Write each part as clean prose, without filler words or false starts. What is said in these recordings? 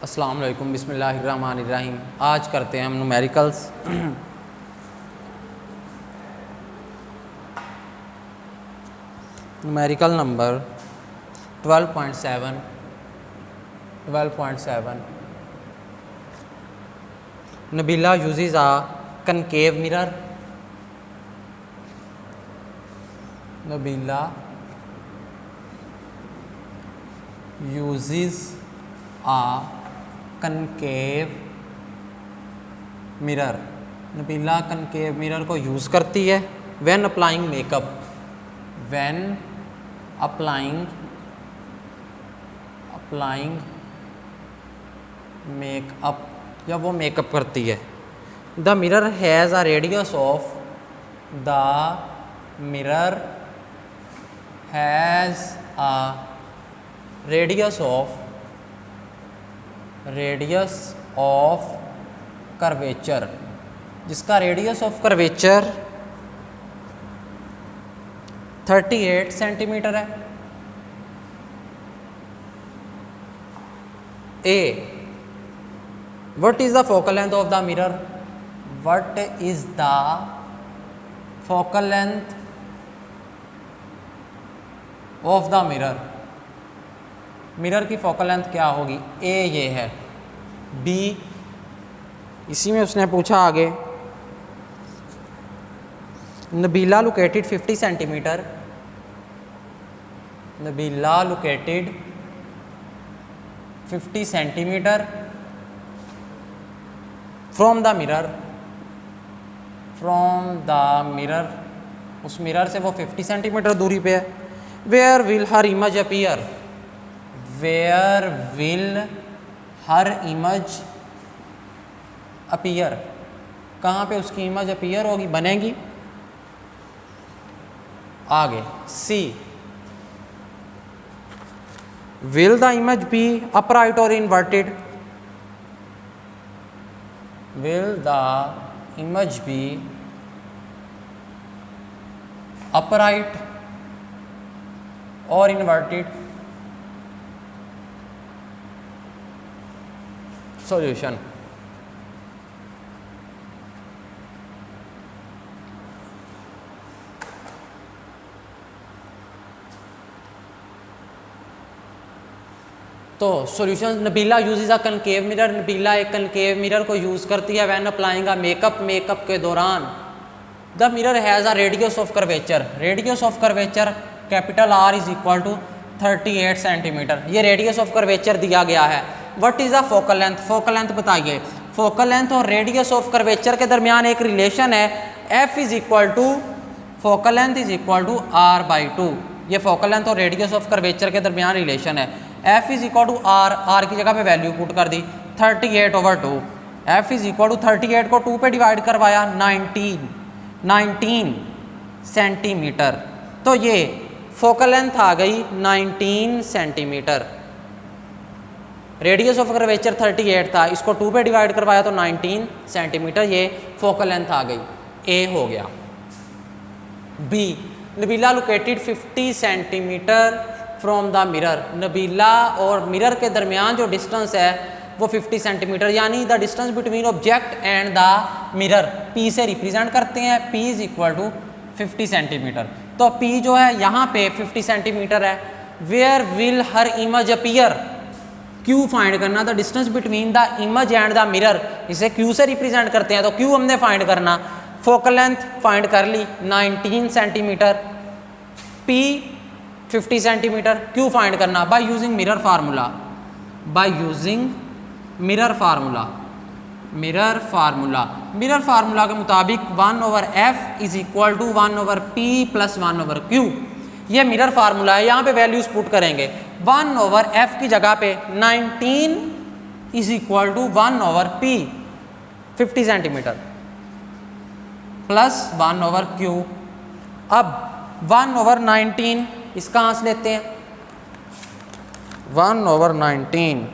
अस्सलाम वालेकुम, बिस्मिल्लाहिर्रहमानिर्रहीम। आज करते हैं हम numericals. Numerical number 12.7 Nabila uses a concave mirror. Nabila uses a concave mirror. Nabila concave mirror को यूज़ करती है when applying makeup. When applying makeup, जब वो मेकअप करती है। The mirror has a radius of radius of curvature, जिसका रेडियस ऑफ कर्वेचर 38 सेंटीमीटर है। A, what is the focal length of the mirror? What is the focal length of the mirror? Mirror की focal length क्या होगी? ए ये है। B, इसी में उसने पूछा आगे, Nabila located 50 centimetre. Nabila located 50 centimetre from the mirror. उस मिरर से वो 50 सेंटीमीटर दूरी पे है। Where will her image appear? Where will her image appear? कहाँ पे उसकी इमेज अपीयर होगी, बनेगी? आगे C, will the image be upright or inverted? Will the image be upright or inverted? Solution, तो solution, Nabila uses a concave mirror. Nabila एक concave mirror को use करती है व्हेन अप्लाइंग अ मेकअप के दौरान। The mirror has a radius of curvature. Radius of curvature capital R is equal to 38 centimetre. ये radius of curvature दिया गया है। What is the focal length? Focal length बताइए। Focal length और radius of curvature के दरमियान एक relation है, F is equal to focal length is equal to R by 2। ये फोकल लेंथ और रेडियस ऑफ कर्वेचर के दरमियान रिलेशन है। F is equal to R की जगह पे वैल्यू पुट कर दी 38/2। एफ इज इक्वल टू 38 को 2 पे डिवाइड करवाया 19 सेंटीमीटर। तो ये फोकल लेंथ आ गई 19 सेंटीमीटर। रेडियस ऑफ कर्वेचर 38 था, इसको 2 पे डिवाइड करवाया तो 19 सेंटीमीटर। ये फोकल लेंथ आ गई। ए हो गया। B, Nabila located 50 centimetre from the mirror. Nabila और मिरर के दरमियान जो डिस्टेंस है वो 50 सेंटीमीटर, यानी the distance between object and the mirror P से रिप्रेजेंट करते हैं। P is equal to 50 centimetre. तो पी जो है यहाँ पे 50 सेंटीमीटर है। Where will her image appear? Q find करना, the distance between the image and the mirror. इसे क्यू से रिप्रेजेंट करते हैं, तो क्यू हमने फाइंड करना। फोकल लेंथ फाइंड कर ली 19 centimetre, P 50 centimetre. Q find करना by using mirror formula. Mirror formula के मुताबिक 1/f is equal to 1/p plus 1/q। ये मिरर फार्मूला है। यहाँ पे वैल्यूज पुट करेंगे। 1/f की जगह पे 19 is equal to 1/p 50 centimetre plus 1/q। अब 1/19 इसका आंस लेते हैं। 1/19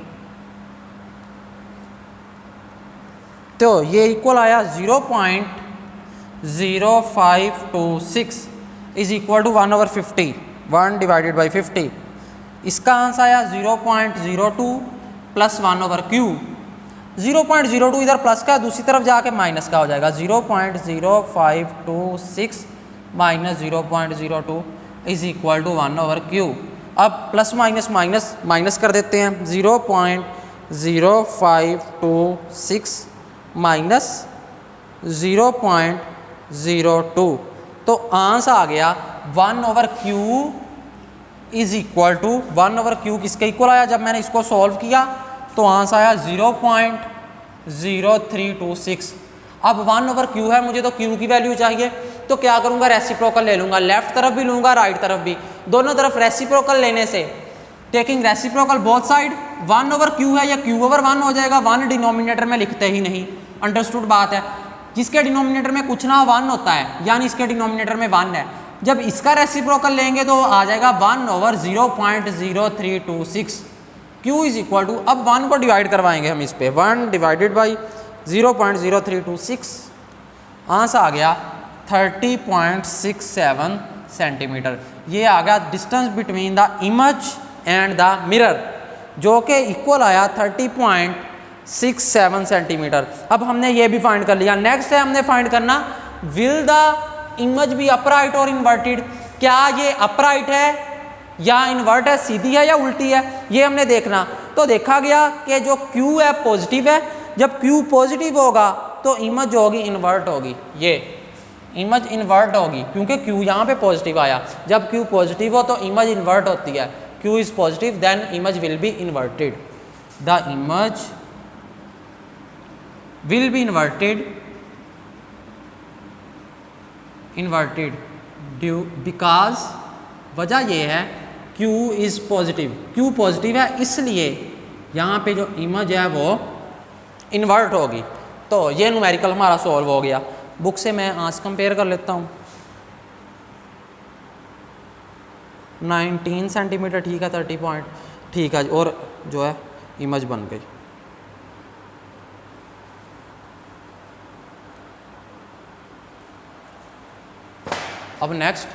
तो ये इक्वल आया 0.0526 is equal to 1/50, 1 divided by 50। इसका आंसर आया 0.02 +1/q। 0.02 इधर प्लस का, दूसरी तरफ जाके माइनस का हो जाएगा। 0.0526 minus 0.02 is equal to 1/q। अब प्लस माइनस माइनस माइनस कर देते हैं। 0.0526 माइनस 0.02, तो आंसर आ गया 1/q is equal to 1/q किसके इक्वल आया? जब मैंने इसको सॉल्व किया तो आंसर आया 0.0326। अब 1/q है, मुझे तो q की वैल्यू चाहिए, तो क्या करूंगा? रेसिप्रोकल ले लूंगा, लेफ्ट तरफ भी लूंगा राइट तरफ भी, दोनों तरफ रेसिप्रोकल लेने से taking reciprocal both side 1/q है या q/1 हो जाएगा। 1 डिनोमिनेटर में लिखते ही नहीं, अंडरस्टूड बात है। जिसके डिनोमिनेटर में कुछ ना 1 होता है, यानी इसके डिनोमिनेटर में 1 है, जब इसका रेसिप्रोकल लेंगे तो आ जाएगा 1/0.0326। q इज इक्वल टू, अब 1 को डिवाइड करवाएंगे हम इस पे, 1 डिवाइडेड बाई 0.0326, आंसर आ गया 30.67 सेंटीमीटर। ये आ गया distance between the image and the mirror, जो कि इक्वल आया 30.67 सेंटीमीटर। अब हमने ये भी फाइंड कर लिया। नेक्स्ट है हमने फाइंड करना, विल द इमेज भी अपराइट और इन्वर्टेड, क्या ये अपराइट है या इन्वर्ट है, सीधी है या उल्टी है, ये हमने देखना। तो देखा गया कि जो Q है पॉजिटिव है, जब Q पॉजिटिव होगा तो इमेज होगी इन्वर्ट होगी, ये इमेज इन्वर्ट होगी क्योंकि Q यहाँ पे पॉजिटिव आया। जब Q पॉजिटिव हो तो इमेज इन्वर्ट होती है। Q is positive then image will be inverted, the image will be inverted due because, वजह ये है Q is positive, Q positive है इसलिए यहाँ पे जो इमेज है वो इन्वर्ट होगी। तो ये न्यूमेरिकल हमारा सॉल्व हो गया। बुक से मैं आज कंपेयर कर लेता हूँ। 19 सेंटीमीटर ठीक है, 30 पॉइंट ठीक है, और जो है इमेज बन गई। अब next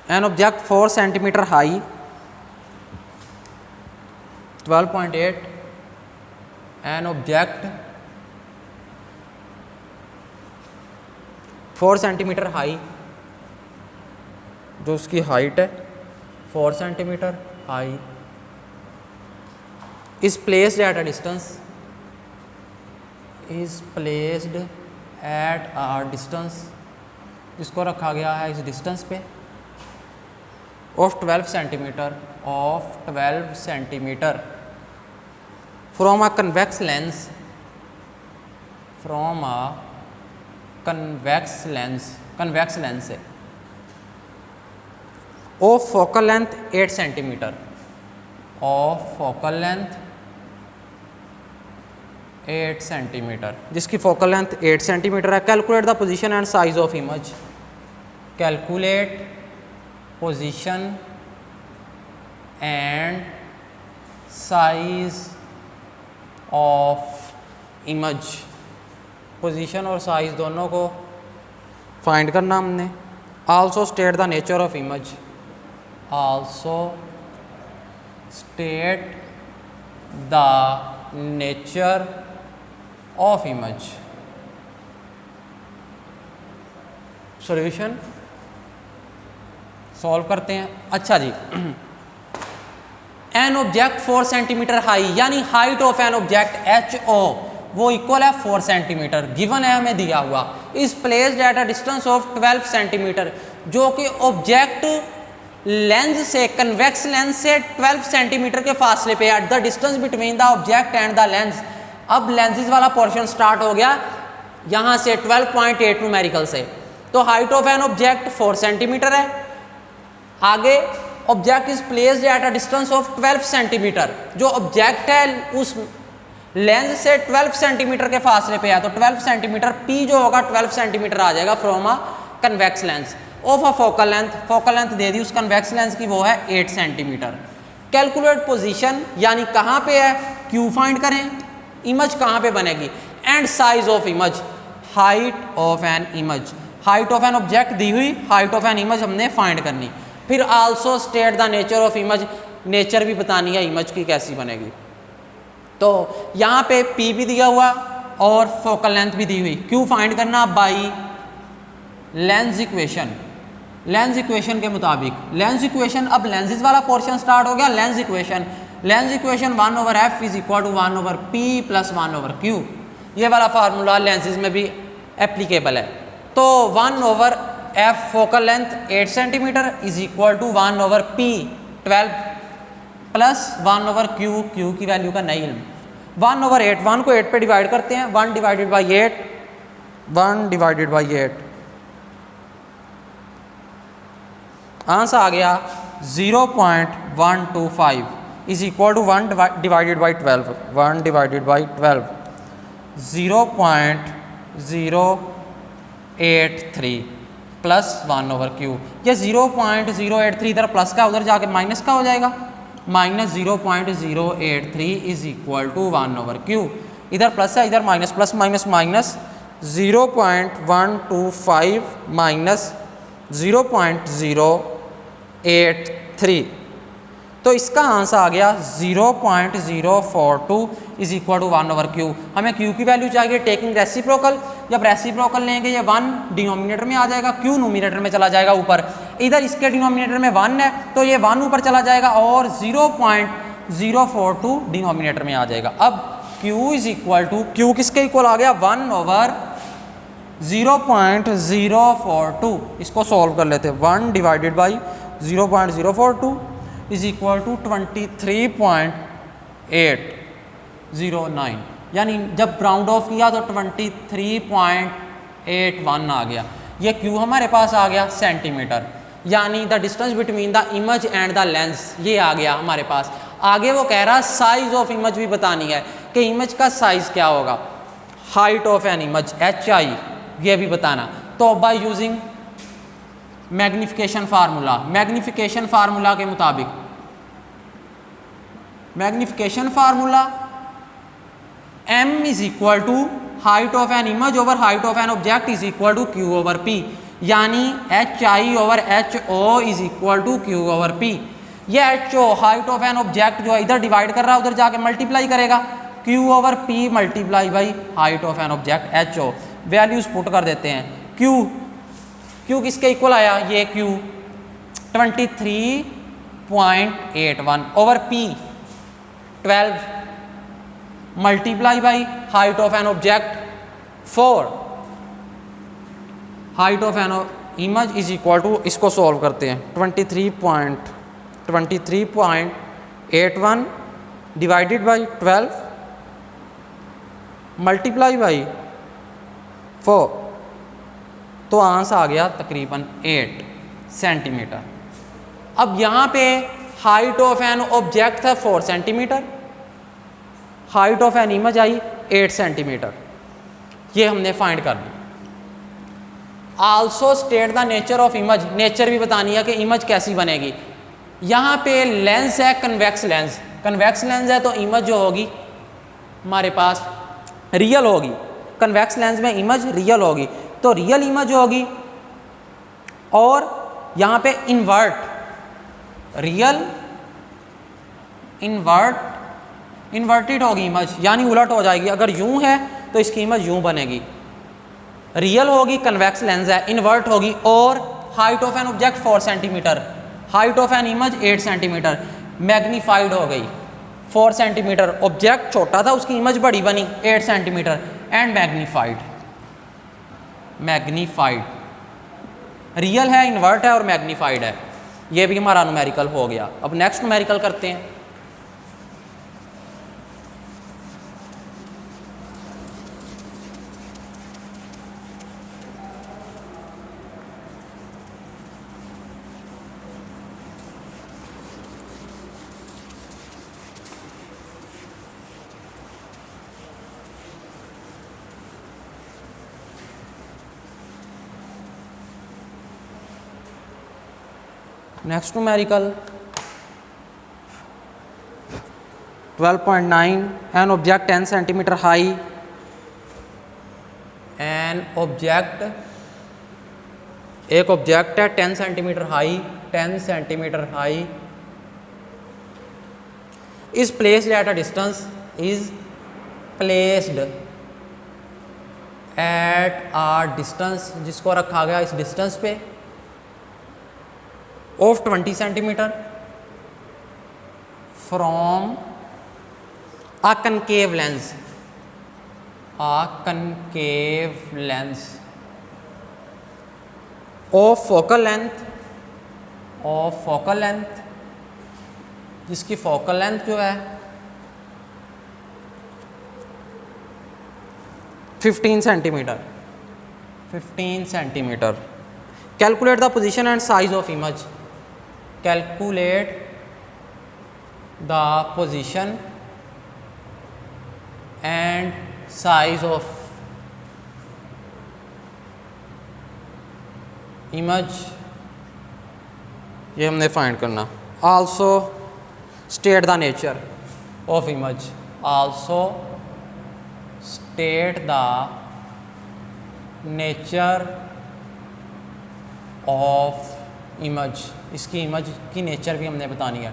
an object 4 centimeter high, 12.8, an object 4 centimetre high, जो उसकी हाइट है 4 centimetre high, is placed at a distance, is placed at a distance, इसको रखा गया है इस डिस्टेंस पे, of 12 centimetre from a convex lens, from a convex lens से of focal length 8 centimetre, of focal length 8 centimetre, जिसकी focal length 8 centimetre है। Calculate the position and size of image, calculate position and size of image, position और size दोनों को find करना हमने। Also state the nature of image, also state the nature of image. Solution solve करते हैं। अच्छा जी, N object 4 centimetre high, यानी height of an object HO वो इक्वल है 4 सेंटीमीटर, गिवन है हमें दिया हुआ। Is placed at a distance of 12 centimetre, जो कि ऑब्जेक्ट लेंस से, कन्वेक्स लेंस से 12 सेंटीमीटर के फासले पे, at the distance between the object and the lens. अब लेंसेज वाला पोर्शन स्टार्ट हो गया, यहाँ से 12.8 न्यूमेरिकल से। तो height of an object 4 centimetre है। आगे object is placed at a distance of 12 centimetre. जो ऑब्जेक्ट है उस लेंस से 12 सेंटीमीटर के फासले पे है, तो 12 सेंटीमीटर P जो होगा 12 सेंटीमीटर आ जाएगा from a convex lens of a focal length दे दी उस कन्वेक्स लेंस की, वो है 8 सेंटीमीटर। कैलकुलेट पोजीशन यानी कहाँ पे है, Q फाइंड करें, इमेज कहाँ पे बनेगी, and size of image, height of an image, height of an object दी हुई, हाइट ऑफ एन इमेज हमने फाइंड करनी। फिर also state the nature of image, nature भी बतानी है इमेज की कैसी बनेगी। तो यहाँ पे P भी दिया हुआ और फोकल लेंथ भी दी हुई। Q फाइंड करना by lens equation, lens equation के मुताबिक। लेंस इक्वेशन, अब लेंसेज वाला पोर्शन स्टार्ट हो गया। Lens equation 1/f is equal to 1/p plus 1/q। ये वाला फार्मूला लेंसेज में भी एप्लीकेबल है। तो 1/f focal length 8 centimetre is equal to 1/p 12 plus 1/q, q की वैल्यू का नहीं इल्म। 1/8, 1 को 8 पे डिवाइड करते हैं, 1 divided by 8, 1 divided by 8, answer आ गया 0.125 is equal to 1 divided by 12, 1 divided by 12, 0.083 plus 1/q। ये 0.083 इधर प्लस का उधर जाके माइनस का हो जाएगा, minus 0.083 is equal to 1/q। इधर प्लस है, इधर minus, plus minus minus, 0.125 minus 0.083। तो इसका आंसर आ गया 0.042 इज इक्वल टू 1/q। हमें q की वैल्यू चाहिए टेकिंग रेसिप्रोकल। जब रेसिप्रोकल लेंगे ये 1 डिनोमिनेटर में आ जाएगा, q न्यूमिनेटर में चला जाएगा ऊपर। इधर इसके डिनोमिनेटर में 1 है तो ये 1 ऊपर चला जाएगा और 0.042 डिनोमिनेटर में आ जाएगा। अब q is equal to, q किसके इक्वल आ गया, 1/0.042। इसको सॉल्व कर लेते हैं। 1 divided by 0.042 is equal to 23.809, यानी जब राउंड ऑफ किया तो 23.81 आ गया। ये Q हमारे पास आ गया सेंटीमीटर, यानी the distance between the image and the lens, ये आ गया हमारे पास। आगे वो कह रहा है साइज ऑफ इमेज भी बतानी है कि इमेज का साइज क्या होगा, height of an image HI, ये भी बताना। तो by using magnification formula, magnification formula के मुताबिक, magnification formula m is equal to height of an image over height of an object is equal to q over p, यानी HI over HO is equal to q over p। ये HO height of an object जो है इधर divide कर रहा है, उधर जाके मल्टीप्लाई करेगा, q over p multiply by height of an object HO। Values put कर देते हैं। q किसके इक्वल आया, ये q 23.81 over p 12 multiply by height of an object 4, height of an image is equal to, इसको सॉल्व करते हैं, 23.81 डिवाइडेड बाई 12 मल्टीप्लाई बाई 4, तो आंसर आ गया तकरीबन 8 सेंटीमीटर। अब यहाँ पे हाइट ऑफ एन ऑब्जेक्ट था 4 centimetre, height of an image आई 8 सेंटीमीटर, ये हमने फाइंड कर ली। Also state the nature of image, nature भी बतानी है कि इमेज कैसी बनेगी। यहाँ पे लेंस है कन्वेक्स लेंस, कन्वेक्स लेंस है तो इमेज जो होगी हमारे पास रियल होगी। कन्वेक्स लेंस में इमेज रियल होगी, तो रियल इमेज होगी। और यहाँ पे इन्वर्ट, रियल इन्वर्टेड होगी इमेज, यानी उलट हो जाएगी। अगर यूं है तो इसकी इमेज यूं बनेगी, रियल होगी, कन्वेक्स लेंस है, इन्वर्ट होगी। और height of an object 4 centimetre, height of an image 8 centimetre, magnified हो गई। 4 सेंटीमीटर ऑब्जेक्ट छोटा था, उसकी इमेज बड़ी बनी 8 सेंटीमीटर, एंड मैग्नीफाइड, रियल है, इन्वर्ट है और मैग्नीफाइड है। ये भी हमारा न्यूमेरिकल हो गया। अब नेक्स्ट न्यूमेरिकल करते हैं। Next numerical 12.9 an object 10 centimetre high, an object एक ऑब्जेक्ट है 10 centimetre high, 10 centimetre high is placed at a distance, is placed at a distance, जिसको रखा गया इस डिस्टेंस पे, of 20 centimetre from a concave lens, a concave lens of focal length, जिसकी focal length जो है 15 centimetre, 15 centimetre. Calculate the position and size of image, calculate the position and size of image, ये हमने find करना। also state the nature of image, also state the nature of image, इसकी image की nature भी हमने बतानी है।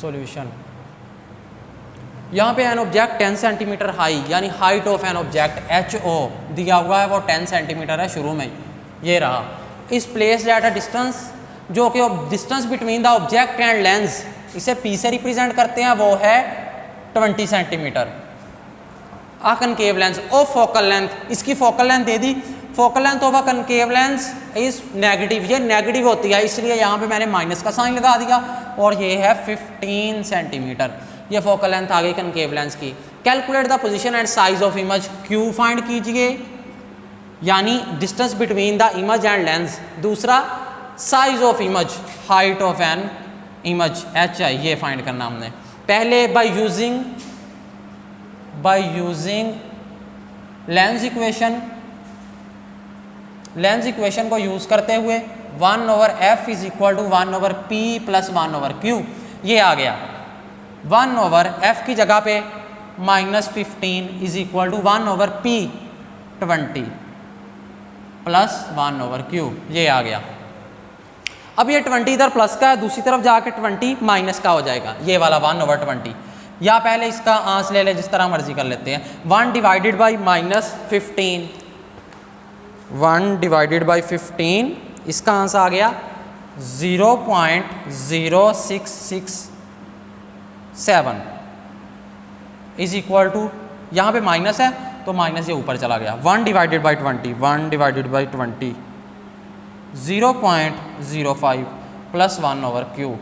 Solution, यहाँ पे एन ऑब्जेक्ट 10 सेंटीमीटर हाई, यानी height of an object HO दिया हुआ है, वो 10 सेंटीमीटर है शुरू में, ये रहा। इस प्लेस एट अ डिस्टेंस, जो कि distance between the object and lens, इसे P से रिप्रेजेंट करते हैं, वो है 20 centimetre. A concave lens of focal length, इसकी फोकल लेंथ दे दी, focal length of a concave lens is negative, ये नेगेटिव होती है, इसलिए यहाँ पे मैंने माइनस का साइन लगा दिया, और ये है 15 सेंटीमीटर, ये फोकल लेंथ आ गई कनकेव लेंस की। Calculate the position and size of image, Q find कीजिए, यानी distance between the image and lens. दूसरा size of image, height of an image HI, ये फाइंड करना हमने। पहले बाय यूजिंग लेंस इक्वेशन को यूज करते हुए 1/f is equal to 1/p plus 1/q, ये आ गया। 1/f की जगह पे -15 is equal to 1/p 20 plus 1/q, ये आ गया। अब ये 20 इधर प्लस का है, दूसरी तरफ जाके 20 माइनस का हो जाएगा, ये वाला 1/20, या पहले इसका आंस ले ले, जिस तरह मर्जी कर लेते हैं। 1 डिवाइडेड बाई -15, 1 डिवाइडेड बाई 15, इसका आंसर आ गया 0.0667 इज इक्वल टू, यहाँ पे माइनस है तो माइनस ये ऊपर चला गया। 1 divided by 20, 1 divided by 20, 0.05 plus 1/q,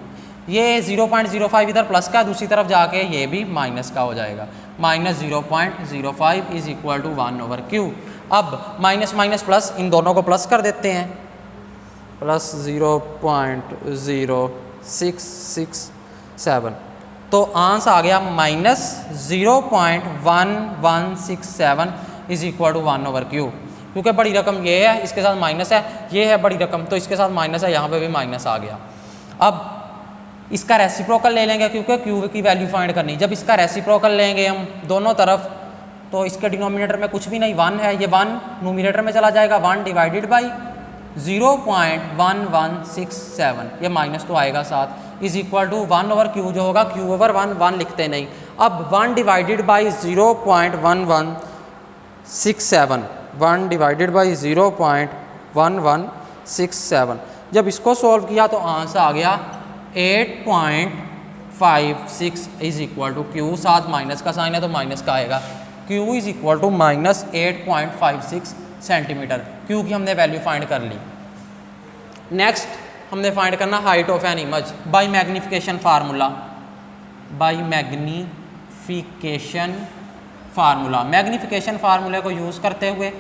ये 0.05 इधर प्लस का, दूसरी तरफ जाके ये भी माइनस का हो जाएगा, -0.05 इज इक्वल टू 1/q। अब माइनस माइनस प्लस, इन दोनों को प्लस कर देते हैं, प्लस 0.0667, तो आंसर आ गया -0.1167 इज इक्वल टू 1/q। क्योंकि बड़ी रकम ये है, इसके साथ माइनस है, ये है बड़ी रकम, तो इसके साथ माइनस है, यहाँ पे भी माइनस आ गया। अब इसका रेसिप्रोकल ले लेंगे, क्योंकि क्यू की वैल्यू फाइंड करनी। जब इसका रेसिप्रोकल लेंगे हम दोनों तरफ, तो इसके डिनोमिनेटर में कुछ भी नहीं, 1 है, ये 1 न्यूमिनेटर में चला जाएगा, 1 डिवाइडेड बाई 0.1167, ये माइनस तो आएगा साथ, इज इक्वल टू 1/q जो होगा, q/1 लिखते नहीं। अब 1 डिवाइडेड बाई 0.1167, 1 डिवाइडेड बाई 0.1167, जब इसको सॉल्व किया तो आंसर आ गया 8.56 इज इक्वल टू q, साथ माइनस का साइन है तो माइनस का आएगा, q is equal to -8.56 centimetre. q की हमने वैल्यू फाइंड कर ली। नेक्स्ट हमने फाइंड करना height of an image by magnification formula, magnification फार्मूले को यूज़ करते हुए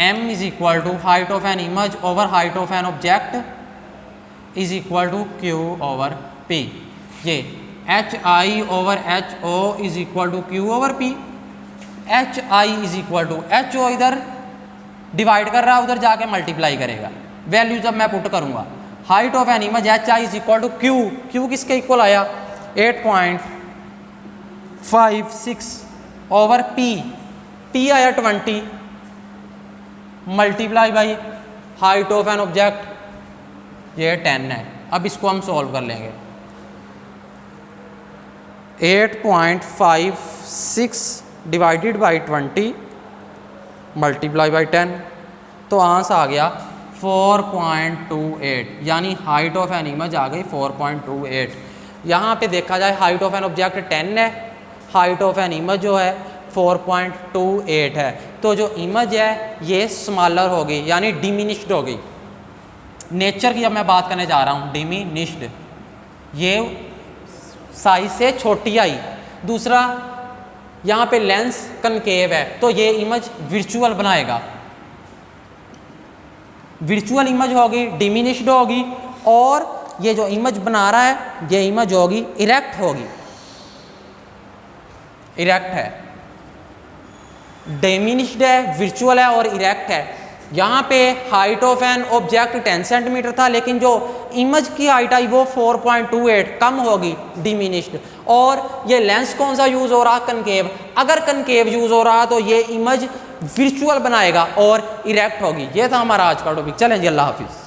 m is equal to height of an image over height of an object is equal to q/p, ये HI/HO is equal to q/p, HI is equal to HO इधर divide कर रहा है, उधर जाके मल्टीप्लाई करेगा, वैल्यू जब मैं पुट करूँगा, height of an image H I is equal to Q, Q किसके इक्वल आया 8.56 ओवर पी, पी आया 20 multiply by height of an object ये 10 है। अब इसको हम सॉल्व कर लेंगे। 8.56 डिवाइडेड बाई 20 मल्टीप्लाई बाई 10, तो आंसर आ गया 4.28, यानी हाइट ऑफ एन इमेज आ गई 4.28। यहाँ पे देखा जाए हाइट ऑफ एन ऑब्जेक्ट 10 है, हाइट ऑफ एन इमेज जो है 4.28 है, तो जो इमेज है ये स्मॉलर होगी यानी डिमिनिश्ड होगी। नेचर की जब मैं बात करने जा रहा हूँ, डिमिनिश्ड ये साइज से छोटी आई। दूसरा यहाँ पे लेंस कनकेव है, तो ये इमेज विर्चुअल बनाएगा, विर्चुअल इमेज होगी, डिमिनिश्ड होगी, और ये जो इमेज बना रहा है ये इमेज होगी इरेक्ट होगी, इरेक्ट है, डिमिनिश्ड है, विर्चुअल है और इरेक्ट है। यहाँ पे height of an object 10 centimetre था, लेकिन जो इमेज की हाइट आई वो 4.28 कम होगी, डिमिनिश्ड। और ये लेंस कौन सा यूज हो रहा, कनकेव। अगर कनकेव यूज हो रहा तो ये इमेज विर्चुअल बनाएगा और इरेक्ट होगी। ये था हमारा आज का टॉपिक। चलें जी, अल्लाह हाफिज़।